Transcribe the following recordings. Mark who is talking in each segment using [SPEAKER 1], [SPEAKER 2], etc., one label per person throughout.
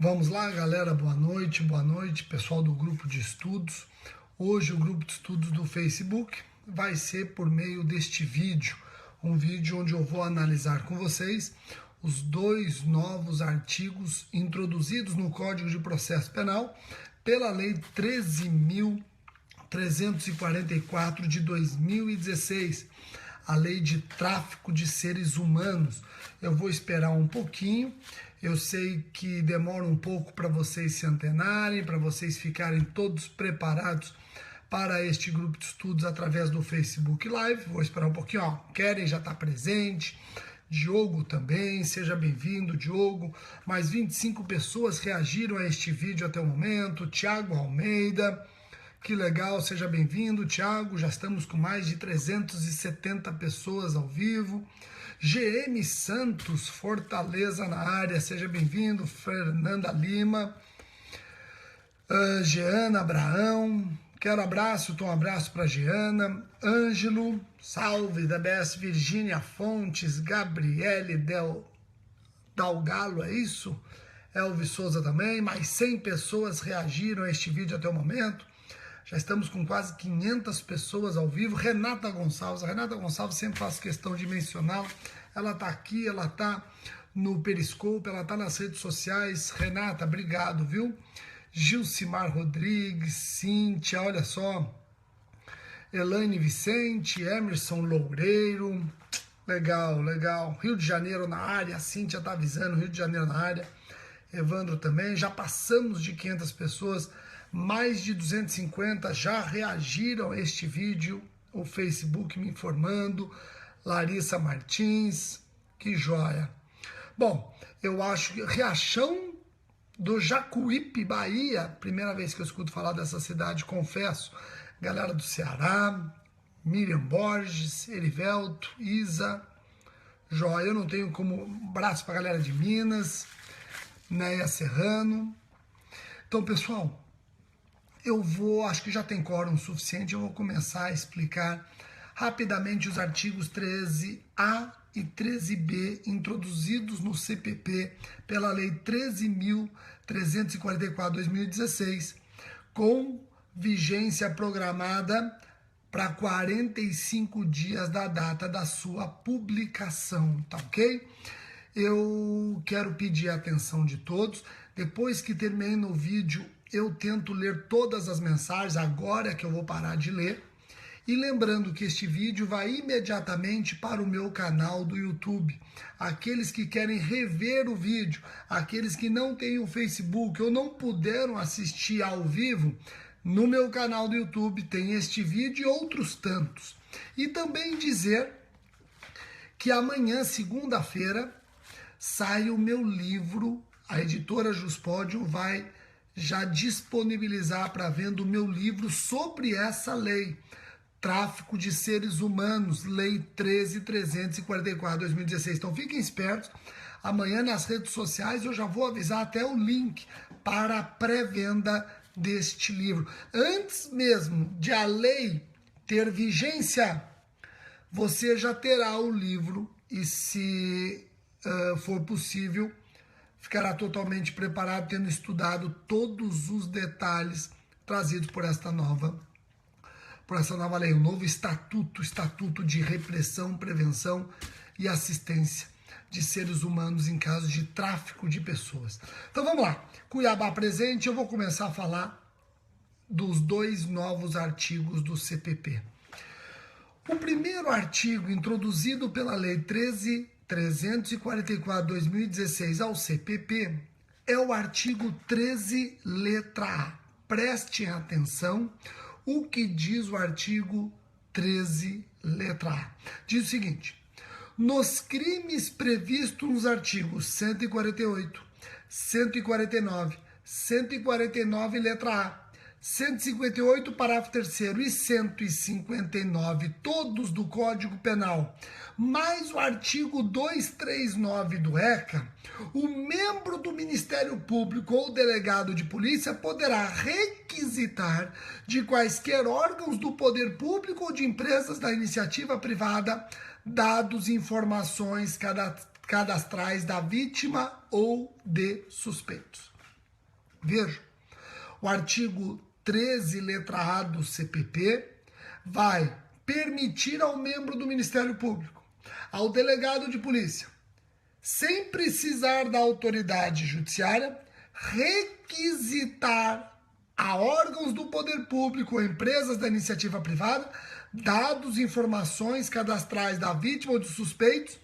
[SPEAKER 1] Vamos lá, galera, boa noite, pessoal do grupo de estudos. Hoje o grupo de estudos do Facebook vai ser por meio deste vídeo, um vídeo onde eu vou analisar com vocês os dois novos artigos introduzidos no Código de Processo Penal pela Lei 13.344 de 2016, a Lei de Tráfico de Seres Humanos. Eu vou esperar um pouquinho. Eu sei que demora um pouco para vocês se antenarem, para vocês ficarem todos preparados para este grupo de estudos através do Facebook Live. Vou esperar um pouquinho, ó. Keren já está presente, Diogo também, seja bem-vindo, Diogo. Mais 25 pessoas reagiram a este vídeo até o momento. Tiago Almeida, que legal, seja bem-vindo, Tiago. Já estamos com mais de 370 pessoas ao vivo. GM Santos, Fortaleza na área, seja bem-vindo. Fernanda Lima, Jeana Abraão, quero abraço, um abraço para Jeana. Ângelo, salve, da BS Virgínia Fontes, Gabriele Dalgalo, é isso? Elvis Souza também, mais 100 pessoas reagiram a este vídeo até o momento. Já estamos com quase 500 pessoas ao vivo. Renata Gonçalves, a Renata Gonçalves sempre faço questão de mencioná-la. Ela está aqui, ela está no Periscope, ela está nas redes sociais. Renata, obrigado, viu? Gilcimar Rodrigues, Cíntia, olha só. Elaine Vicente, Emerson Loureiro. Legal, legal. Rio de Janeiro na área, a Cíntia está avisando, Rio de Janeiro na área. Evandro também, já passamos de 500 pessoas. Mais de 250 já reagiram a este vídeo, o Facebook me informando. Larissa Martins, que joia. Bom, eu acho que Riachão do Jacuípe, Bahia, primeira vez que eu escuto falar dessa cidade, confesso. Galera do Ceará, Miriam Borges, Erivelto, Isa, joia. Eu não tenho como braço para a galera de Minas, Neia Serrano. Então, pessoal, acho que já tem quórum suficiente, eu vou começar a explicar rapidamente os artigos 13A e 13B introduzidos no CPP pela Lei 13.344 de 2016, com vigência programada para 45 dias da data da sua publicação, tá ok? Eu quero pedir a atenção de todos. Depois que terminei no vídeo, eu tento ler todas as mensagens, agora é que eu vou parar de ler. E lembrando que este vídeo vai imediatamente para o meu canal do YouTube. Aqueles que querem rever o vídeo, aqueles que não têm o Facebook ou não puderam assistir ao vivo, no meu canal do YouTube tem este vídeo e outros tantos. E também dizer que amanhã, segunda-feira, sai o meu livro. A editora Juspódio vai já disponibilizar para venda o meu livro sobre essa lei. Tráfico de Seres Humanos, Lei 13.344 de 2016. Então fiquem espertos. Amanhã nas redes sociais eu já vou avisar até o link para a pré-venda deste livro. Antes mesmo de a lei ter vigência, você já terá o livro e, se for possível, ficará totalmente preparado, tendo estudado todos os detalhes trazidos por essa nova lei, o novo Estatuto de Repressão, Prevenção e Assistência de Seres Humanos em casos de tráfico de pessoas. Então vamos lá, Cuiabá presente, eu vou começar a falar dos dois novos artigos do CPP. O primeiro artigo introduzido pela Lei 13.344 de 2016 ao CPP é o artigo 13, letra A. Prestem atenção o que diz o artigo 13, letra A. Diz o seguinte: nos crimes previstos nos artigos 148, 149, 149, letra A, 158, parágrafo 3º e 159, todos do Código Penal, mais o artigo 239 do ECA, o membro do Ministério Público ou delegado de polícia poderá requisitar de quaisquer órgãos do poder público ou de empresas da iniciativa privada dados e informações cadastrais da vítima ou de suspeitos. Veja, o artigo 13, letra A do CPP, vai permitir ao membro do Ministério Público, ao delegado de polícia, sem precisar da autoridade judiciária, requisitar a órgãos do poder público ou empresas da iniciativa privada dados e informações cadastrais da vítima ou dos suspeitos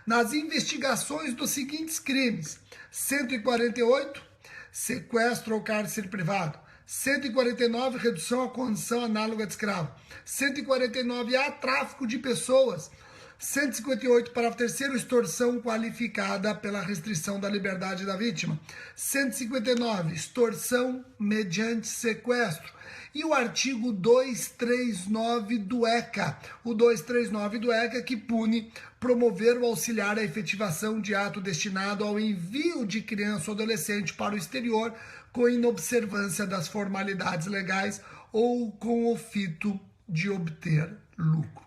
[SPEAKER 1] nas investigações dos seguintes crimes: 148, sequestro ou cárcere privado; 149, redução à condição análoga de escravo; 149A, tráfico de pessoas; 158, parágrafo 3º, extorsão qualificada pela restrição da liberdade da vítima; 159, extorsão mediante sequestro. E o artigo 239 do ECA, o 239 do ECA, que pune promover ou auxiliar a efetivação de ato destinado ao envio de criança ou adolescente para o exterior com inobservância das formalidades legais ou com o fito de obter lucro.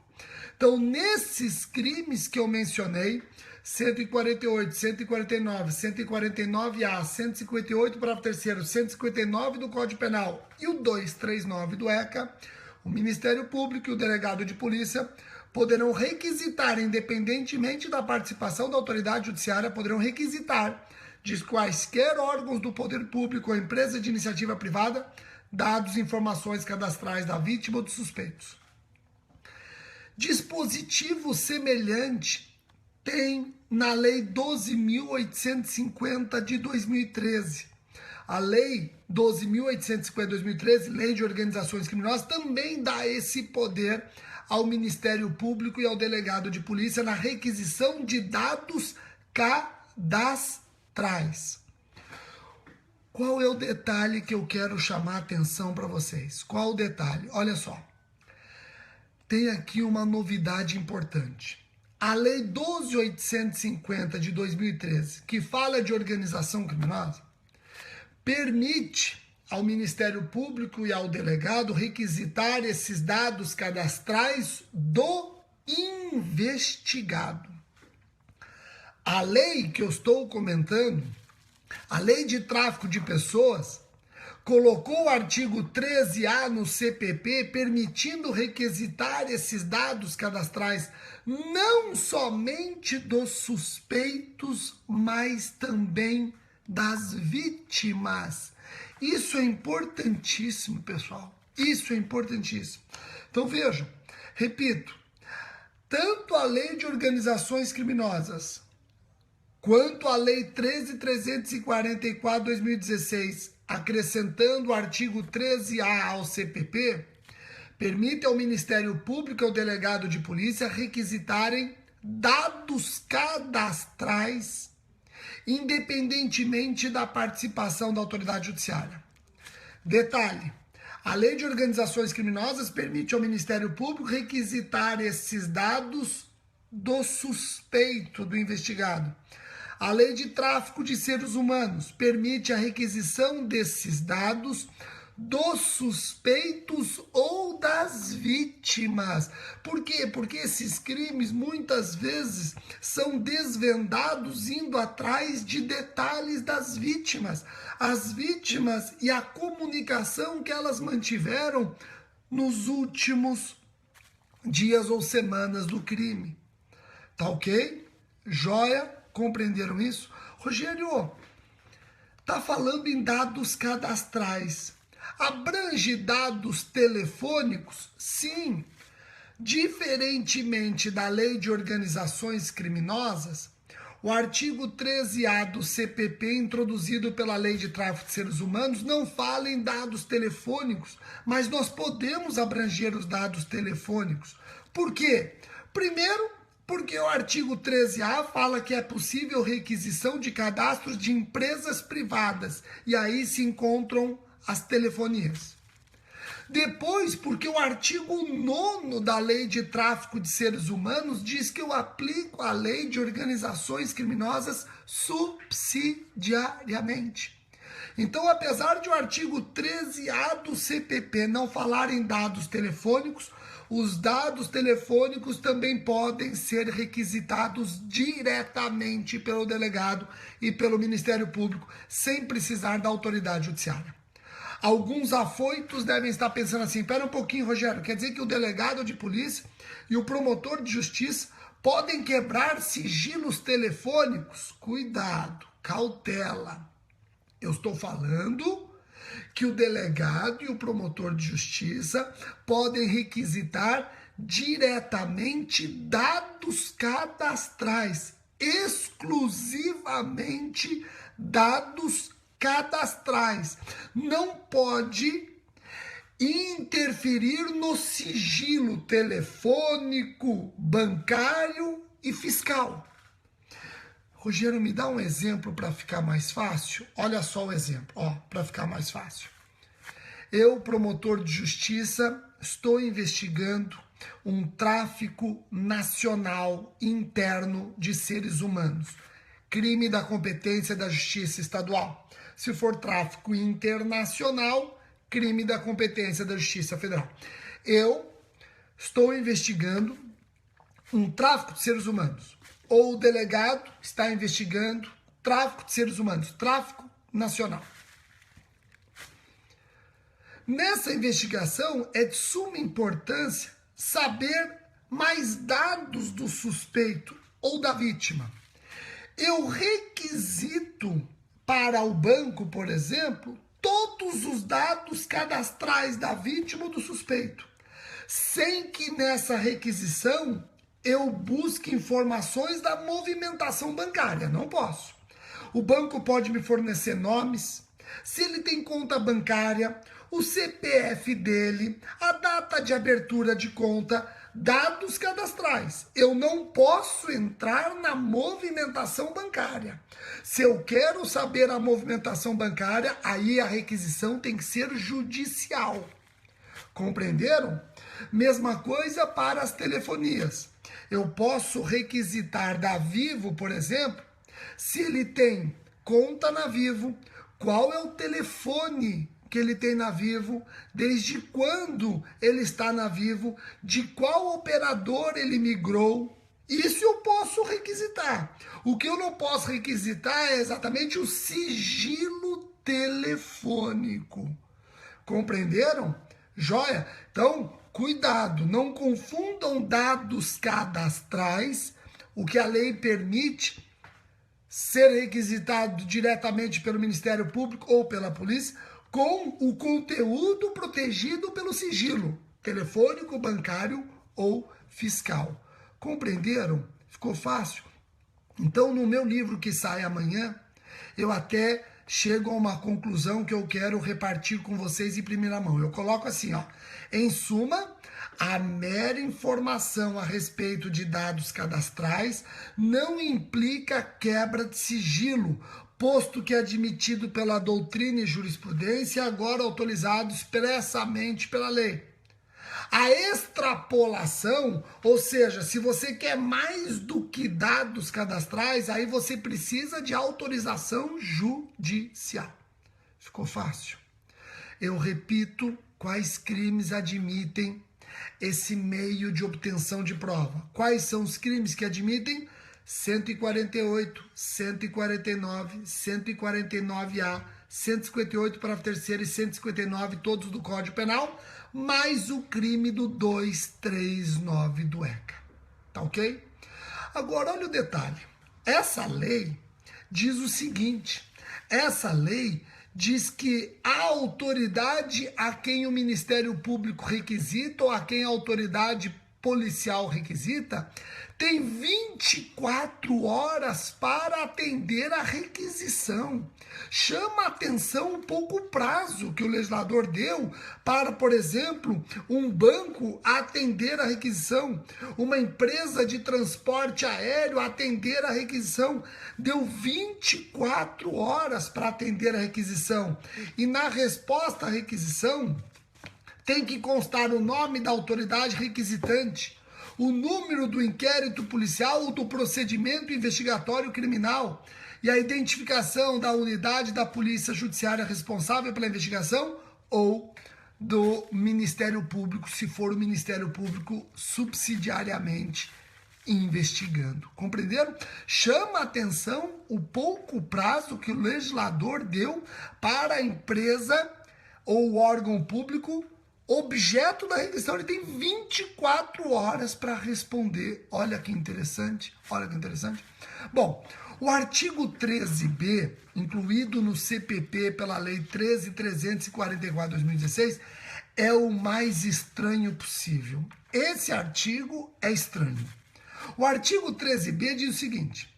[SPEAKER 1] Então, nesses crimes que eu mencionei, 148, 149, 149A, 158, parágrafo 3º, 159 do Código Penal e o 239 do ECA, o Ministério Público e o delegado de polícia poderão requisitar, independentemente da participação da autoridade judiciária, poderão requisitar de quaisquer órgãos do poder público ou empresa de iniciativa privada dados e informações cadastrais da vítima ou dos suspeitos. Dispositivo semelhante tem na Lei 12.850 de 2013. A Lei 12.850 de 2013, Lei de Organizações Criminosas, também dá esse poder ao Ministério Público e ao delegado de polícia na requisição de dados cadastrais. Qual é o detalhe que eu quero chamar a atenção para vocês? Qual o detalhe? Olha só. Tem aqui uma novidade importante. A Lei 12.850 de 2013, que fala de organização criminosa, permite ao Ministério Público e ao delegado requisitar esses dados cadastrais do investigado. A lei que eu estou comentando, a Lei de Tráfico de Pessoas, colocou o artigo 13A no CPP, permitindo requisitar esses dados cadastrais não somente dos suspeitos, mas também das vítimas. Isso é importantíssimo, pessoal. Isso é importantíssimo. Então vejam, repito, tanto a Lei de Organizações Criminosas quanto a Lei 13.344 de 2016, acrescentando o artigo 13A ao CPP, permite ao Ministério Público e ao delegado de polícia requisitarem dados cadastrais, independentemente da participação da autoridade judiciária. Detalhe: a Lei de Organizações Criminosas permite ao Ministério Público requisitar esses dados do suspeito, do investigado. A Lei de Tráfico de Seres Humanos permite a requisição desses dados dos suspeitos ou das vítimas. Por quê? Porque esses crimes muitas vezes são desvendados indo atrás de detalhes das vítimas. As vítimas e a comunicação que elas mantiveram nos últimos dias ou semanas do crime. Tá ok? Joia? Compreenderam isso? Rogério, tá falando em dados cadastrais. Abrange dados telefônicos? Sim. Diferentemente da Lei de Organizações Criminosas, o artigo 13A do CPP, introduzido pela Lei de Tráfico de Seres Humanos, não fala em dados telefônicos, mas nós podemos abranger os dados telefônicos. Por quê? Primeiro, porque o artigo 13A fala que é possível requisição de cadastros de empresas privadas, e aí se encontram as telefonias. Depois, porque o artigo 9º da Lei de Tráfico de Seres Humanos diz que eu aplico a Lei de Organizações Criminosas subsidiariamente. Então, apesar de o artigo 13A do CPP não falar em dados telefônicos, os dados telefônicos também podem ser requisitados diretamente pelo delegado e pelo Ministério Público, sem precisar da autoridade judiciária. Alguns afoitos devem estar pensando assim, espera um pouquinho, Rogério, quer dizer que o delegado de polícia e o promotor de justiça podem quebrar sigilos telefônicos? Cuidado, cautela. Eu estou falando que o delegado e o promotor de justiça podem requisitar diretamente dados cadastrais, exclusivamente dados cadastrais. Não pode interferir no sigilo telefônico, bancário e fiscal. Rogério, me dá um exemplo para ficar mais fácil? Olha só o exemplo, para ficar mais fácil. Eu, promotor de justiça, estou investigando um tráfico nacional interno de seres humanos. Crime da competência da Justiça Estadual. Se for tráfico internacional, crime da competência da Justiça Federal. Eu estou investigando um tráfico de seres humanos. Ou o delegado está investigando tráfico de seres humanos, tráfico nacional. Nessa investigação é de suma importância saber mais dados do suspeito ou da vítima. Eu requisito para o banco, por exemplo, todos os dados cadastrais da vítima ou do suspeito, sem que nessa requisição eu busque informações da movimentação bancária. Não posso. O banco pode me fornecer nomes, se ele tem conta bancária, o CPF dele, a data de abertura de conta, dados cadastrais. Eu não posso entrar na movimentação bancária. Se eu quero saber a movimentação bancária, aí a requisição tem que ser judicial. Compreenderam? Mesma coisa para as telefonias. Eu posso requisitar da Vivo, por exemplo, se ele tem conta na Vivo, qual é o telefone que ele tem na Vivo, desde quando ele está na Vivo, de qual operador ele migrou. Isso eu posso requisitar. O que eu não posso requisitar é exatamente o sigilo telefônico. Compreenderam? Joia? Então, cuidado, não confundam dados cadastrais, o que a lei permite ser requisitado diretamente pelo Ministério Público ou pela polícia, com o conteúdo protegido pelo sigilo telefônico, bancário ou fiscal. Compreenderam? Ficou fácil? Então, no meu livro que sai amanhã, eu até chego a uma conclusão que eu quero repartir com vocês em primeira mão. Eu coloco assim, em suma, a mera informação a respeito de dados cadastrais não implica quebra de sigilo, posto que é admitido pela doutrina e jurisprudência e agora autorizado expressamente pela lei. A extrapolação, ou seja, se você quer mais do que dados cadastrais, aí você precisa de autorização judicial. Ficou fácil? Eu repito, quais crimes admitem esse meio de obtenção de prova? Quais são os crimes que admitem? 148, 149, 149A, 158, parágrafo 3º e 159, todos do Código Penal, mais o crime do 239 do ECA. Tá ok? Agora, olha o detalhe. Essa lei diz o seguinte, essa lei diz que a autoridade a quem o Ministério Público requisita ou a quem a autoridade policial requisita tem 24 horas para atender a requisição. Chama a atenção um pouco o prazo que o legislador deu para, por exemplo, um banco atender a requisição, uma empresa de transporte aéreo atender a requisição. Deu 24 horas para atender a requisição. E na resposta à requisição, tem que constar o nome da autoridade requisitante, o número do inquérito policial ou do procedimento investigatório criminal e a identificação da unidade da polícia judiciária responsável pela investigação ou do Ministério Público, se for o Ministério Público subsidiariamente investigando. Compreenderam? Chama a atenção o pouco prazo que o legislador deu para a empresa ou órgão público objeto da requisição. Ele tem 24 horas para responder. Olha que interessante, olha que interessante. Bom, o artigo 13b, incluído no CPP pela Lei 13.344/2016, é o mais estranho possível. Esse artigo é estranho. O artigo 13b diz o seguinte: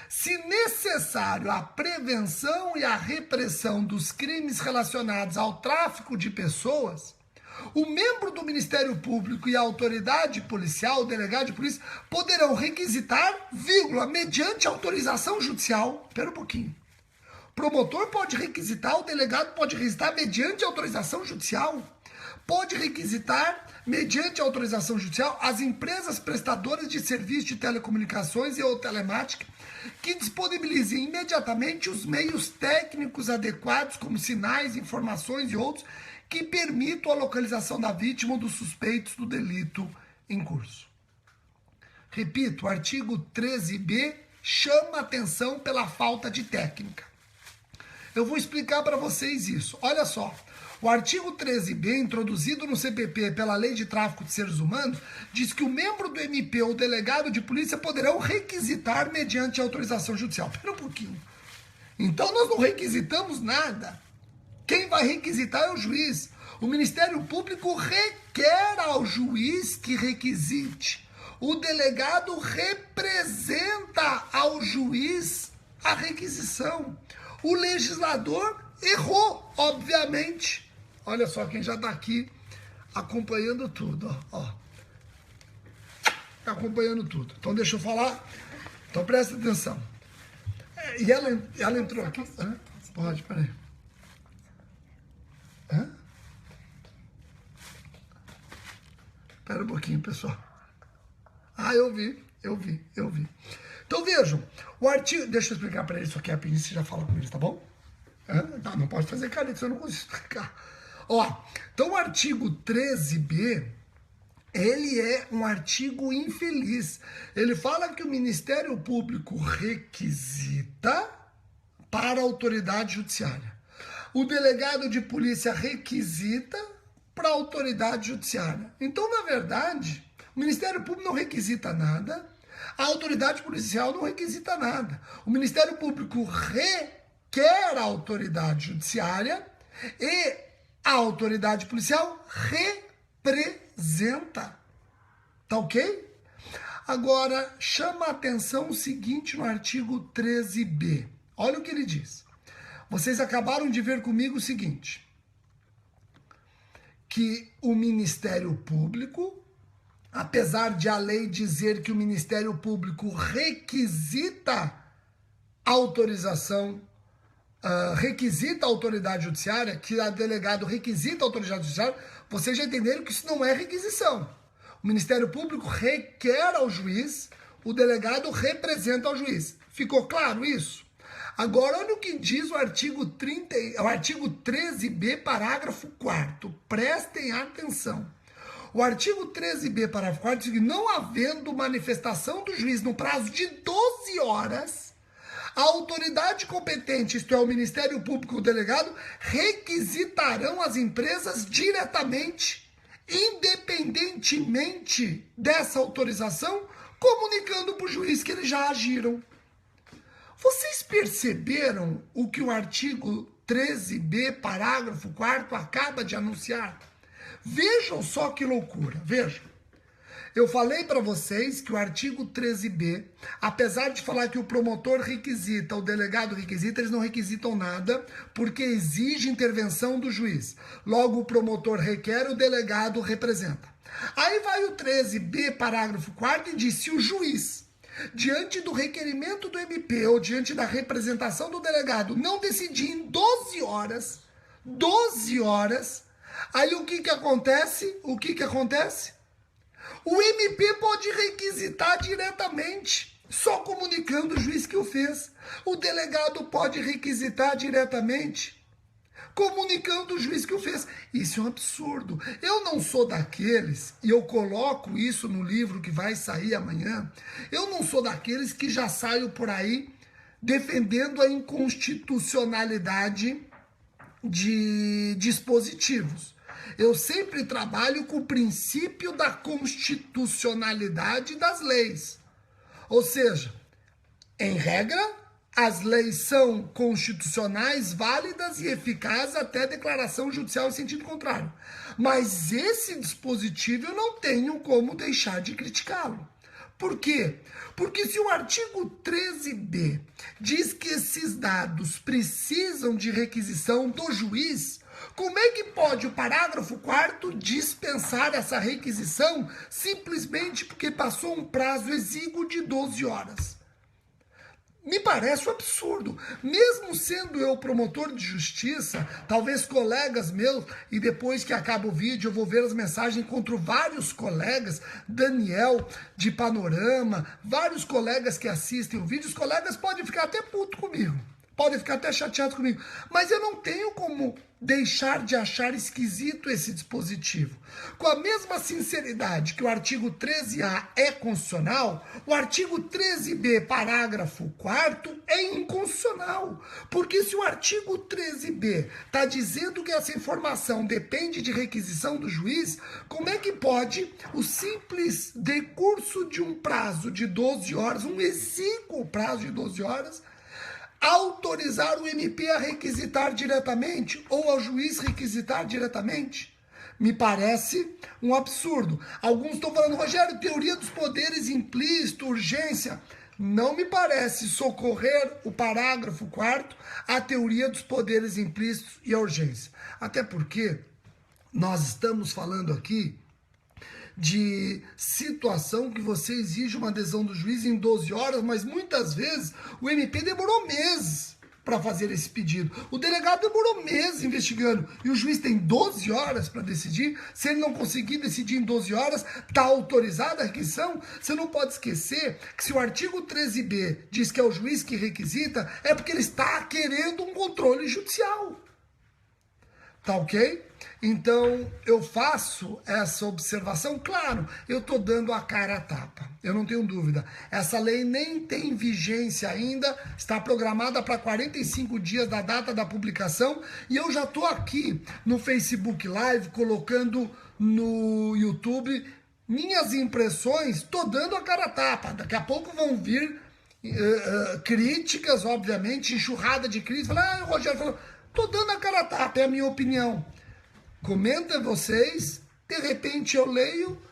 [SPEAKER 1] se necessário a prevenção e a repressão dos crimes relacionados ao tráfico de pessoas, o membro do Ministério Público e a autoridade policial, o delegado de polícia, poderão requisitar, mediante autorização judicial. Espera um pouquinho. O promotor pode requisitar, o delegado pode requisitar mediante autorização judicial. Pode requisitar, mediante autorização judicial, as empresas prestadoras de serviços de telecomunicações e ou telemática que disponibilizem imediatamente os meios técnicos adequados, como sinais, informações e outros, que permitam a localização da vítima ou dos suspeitos do delito em curso. Repito, o artigo 13b chama atenção pela falta de técnica. Eu vou explicar para vocês isso. Olha só. O artigo 13b, introduzido no CPP pela Lei de Tráfico de Seres Humanos, diz que o membro do MP ou delegado de polícia poderão requisitar mediante autorização judicial. Espera um pouquinho. Então nós não requisitamos nada. Quem vai requisitar é o juiz. O Ministério Público requer ao juiz que requisite. O delegado representa ao juiz a requisição. O legislador errou, obviamente. Olha só quem já está aqui acompanhando tudo, ó. Tá acompanhando tudo. Então deixa eu falar. Então presta atenção. E ela entrou aqui. Hã? Pode, peraí. Hã? Espera um pouquinho, pessoal. Ah, eu vi. Então vejam, o artigo... Deixa eu explicar para eles isso aqui rapidinho, você já fala com eles, tá bom? Não pode fazer careta, eu não consigo explicar. Ó, então o artigo 13b, ele é um artigo infeliz. Ele fala que o Ministério Público requisita para a autoridade judiciária. O delegado de polícia requisita para a autoridade judiciária. Então, na verdade, o Ministério Público não requisita nada, a autoridade policial não requisita nada. O Ministério Público requer a autoridade judiciária e a autoridade policial representa. Tá ok? Agora, chama a atenção o seguinte no artigo 13b. Olha o que ele diz. Vocês acabaram de ver comigo o seguinte, que o Ministério Público, apesar de a lei dizer que o Ministério Público requisita autorização, requisita a autoridade judiciária, que a delegado requisita a autoridade judiciária, vocês já entenderam que isso não é requisição. O Ministério Público requer ao juiz, o delegado representa ao juiz. Ficou claro isso? Agora, olha o que diz o artigo 13b, parágrafo 4º. Prestem atenção. O artigo 13b, parágrafo 4º, diz que não havendo manifestação do juiz no prazo de 12 horas, a autoridade competente, isto é, o Ministério Público e o delegado, requisitarão as empresas diretamente, independentemente dessa autorização, comunicando para o juiz que eles já agiram. Vocês perceberam o que o artigo 13b, parágrafo 4º, acaba de anunciar? Vejam só que loucura, vejam. Eu falei para vocês que o artigo 13b, apesar de falar que o promotor requisita, o delegado requisita, eles não requisitam nada, porque exige intervenção do juiz. Logo, o promotor requer, o delegado representa. Aí vai o 13b, parágrafo 4º, e diz: se o juiz, diante do requerimento do MP ou diante da representação do delegado, não decidir em 12 horas, aí o que acontece? O MP pode requisitar diretamente, só comunicando o juiz que o fez. O delegado pode requisitar diretamente. comunicando o juiz que o fez. Isso é um absurdo. Eu não sou daqueles, e eu coloco isso no livro que vai sair amanhã, eu não sou daqueles que já saio por aí defendendo a inconstitucionalidade de dispositivos. Eu sempre trabalho com o princípio da constitucionalidade das leis. Ou seja, em regra, as leis são constitucionais, válidas e eficazes até declaração judicial em sentido contrário. Mas esse dispositivo eu não tenho como deixar de criticá-lo. Por quê? Porque se o artigo 13b diz que esses dados precisam de requisição do juiz, como é que pode o parágrafo 4º dispensar essa requisição simplesmente porque passou um prazo exíguo de 12 horas? Me parece um absurdo. Mesmo sendo eu promotor de justiça, talvez colegas meus, e depois que acaba o vídeo eu vou ver as mensagens, encontro vários colegas, Daniel de Panorama, vários colegas que assistem o vídeo, os colegas podem ficar até puto comigo, podem ficar até chateados comigo, mas eu não tenho como deixar de achar esquisito esse dispositivo. Com a mesma sinceridade que o artigo 13A é constitucional, o artigo 13B, parágrafo 4º, é inconstitucional. Porque se o artigo 13B está dizendo que essa informação depende de requisição do juiz, como é que pode o simples decurso de um prazo de 12 horas, um exíguo prazo de 12 horas, autorizar o MP a requisitar diretamente ou ao juiz requisitar diretamente? Me parece um absurdo. Alguns estão falando, Rogério, teoria dos poderes implícito, urgência. Não me parece socorrer o parágrafo 4º à teoria dos poderes implícitos e a urgência. Até porque nós estamos falando aqui de situação que você exige uma adesão do juiz em 12 horas, mas muitas vezes o MP demorou meses para fazer esse pedido. O delegado demorou meses investigando e o juiz tem 12 horas para decidir. Se ele não conseguir decidir em 12 horas, está autorizada a requisição. Você não pode esquecer que se o artigo 13b diz que é o juiz que requisita, é porque ele está querendo um controle judicial. Tá ok? Então, eu faço essa observação. Claro, eu estou dando a cara a tapa, eu não tenho dúvida. Essa lei nem tem vigência ainda, está programada para 45 dias da data da publicação, e eu já estou aqui no Facebook Live, colocando no YouTube minhas impressões, estou dando a cara a tapa. Daqui a pouco vão vir críticas, obviamente, enxurrada de críticas. O Rogério falou, estou dando a cara a tapa, é a minha opinião. Comenta vocês, de repente eu leio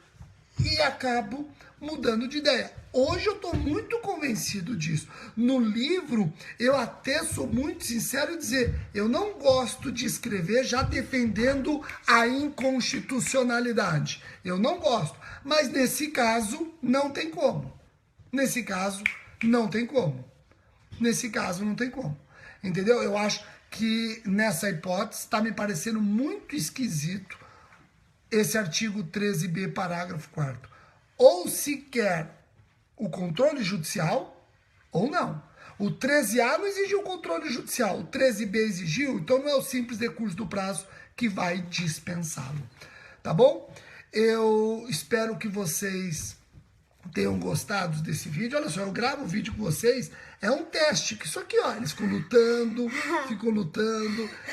[SPEAKER 1] e acabo mudando de ideia. Hoje eu estou muito convencido disso. No livro, eu até sou muito sincero em dizer, eu não gosto de escrever já defendendo a inconstitucionalidade. Eu não gosto. Mas nesse caso, não tem como. Nesse caso, não tem como. Nesse caso, não tem como. Entendeu? Eu acho que nessa hipótese está me parecendo muito esquisito esse artigo 13b, parágrafo 4º. Ou se quer o controle judicial, ou não. O 13A não exigiu o controle judicial, o 13b exigiu, então não é o simples decurso do prazo que vai dispensá-lo. Tá bom? Eu espero que vocês tenham gostado desse vídeo. Olha só, eu gravo o vídeo com vocês, é um teste, que isso aqui, ó, eles ficam lutando,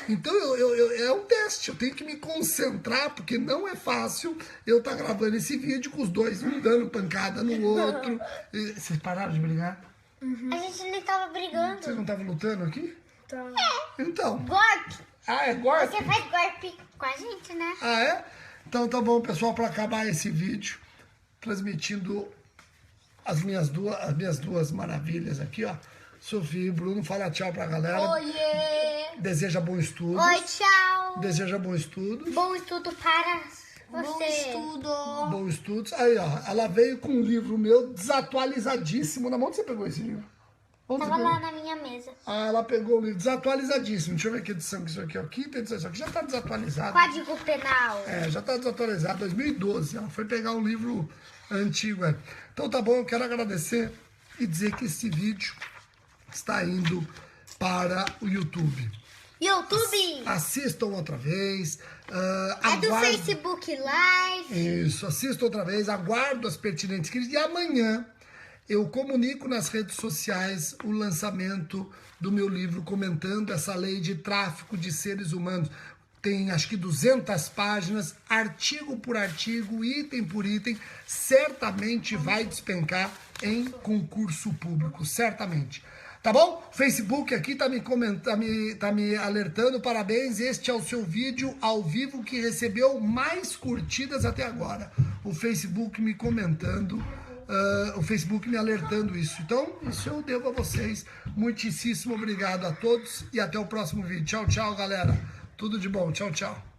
[SPEAKER 1] então é um teste, eu tenho que me concentrar, porque não é fácil eu estar gravando esse vídeo com os dois, um dando pancada no outro. Vocês pararam de brigar?
[SPEAKER 2] A gente nem tava brigando.
[SPEAKER 1] Vocês não estavam lutando aqui?
[SPEAKER 2] Então.
[SPEAKER 1] Então.
[SPEAKER 2] Golpe.
[SPEAKER 1] Ah, é golpe?
[SPEAKER 2] Você faz golpe com a gente, né?
[SPEAKER 1] Ah, é? Então tá bom, pessoal, para acabar esse vídeo, transmitindo as minhas duas maravilhas aqui, ó. Sofia e Bruno, fala tchau pra galera.
[SPEAKER 2] Oiê!
[SPEAKER 1] Deseja bom estudo.
[SPEAKER 2] Oi, tchau!
[SPEAKER 1] Deseja bom estudo.
[SPEAKER 2] Bom estudo para você.
[SPEAKER 3] Bom estudo.
[SPEAKER 1] Bom estudos. Aí, ó, ela veio com um livro meu desatualizadíssimo. Na mão onde você pegou esse livro? Onde
[SPEAKER 2] Tava
[SPEAKER 1] você
[SPEAKER 2] lá
[SPEAKER 1] pegou?
[SPEAKER 2] na minha mesa.
[SPEAKER 1] Ah, ela pegou o livro desatualizadíssimo. Deixa eu ver que edição que isso aqui é. O quinta edição. Isso aqui já tá desatualizado.
[SPEAKER 2] Código Penal.
[SPEAKER 1] É, já tá desatualizado. 2012. Ela foi pegar um livro antigo. É. Então tá bom, eu quero agradecer e dizer que esse vídeo está indo para o YouTube.
[SPEAKER 2] YouTube.
[SPEAKER 1] Assistam outra vez.
[SPEAKER 2] É do Facebook Live.
[SPEAKER 1] Isso, assistam outra vez. Aguardo as pertinentes críticas. E amanhã eu comunico nas redes sociais o lançamento do meu livro comentando essa lei de tráfico de seres humanos. Tem acho que 200 páginas, artigo por artigo, item por item, certamente vai despencar em concurso público, certamente. Tá bom? O Facebook aqui tá me alertando, parabéns, este é o seu vídeo ao vivo que recebeu mais curtidas até agora. O Facebook me comentando, o Facebook me alertando isso. Então, isso eu devo a vocês. Muitíssimo obrigado a todos e até o próximo vídeo. Tchau, tchau, galera. Tudo de bom. Tchau, tchau.